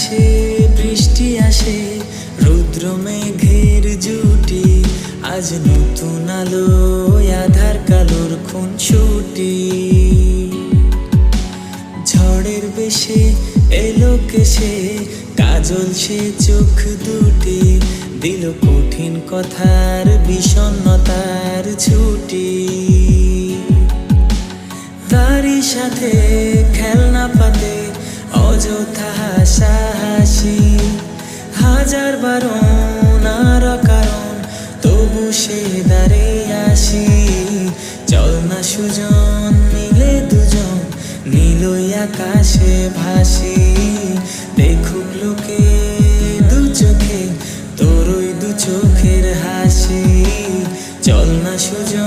আকাশে বৃষ্টি আসে, রৌদ্র মেঘের জুটি, আজ নতুন আলো আধার কালোর খুনসুটি। ঝড়ের বেশে এলো কেসে, কাজল সে চোখ দুটি, দিল কঠিন কথার বিষণ্ণতার ছুটি। তারই সাথে খেলনা পাতে অযথা হাসাহাসি, হাজার বারণ আর কারণ তবু সে দাঁড়ে আসি। চল না সুজন মিলে দুজন, নীলই আকাশে ভাসি, দেখুক লোকে দু চোখে তোর ওই দু চোখের হাসি। চল না সুজন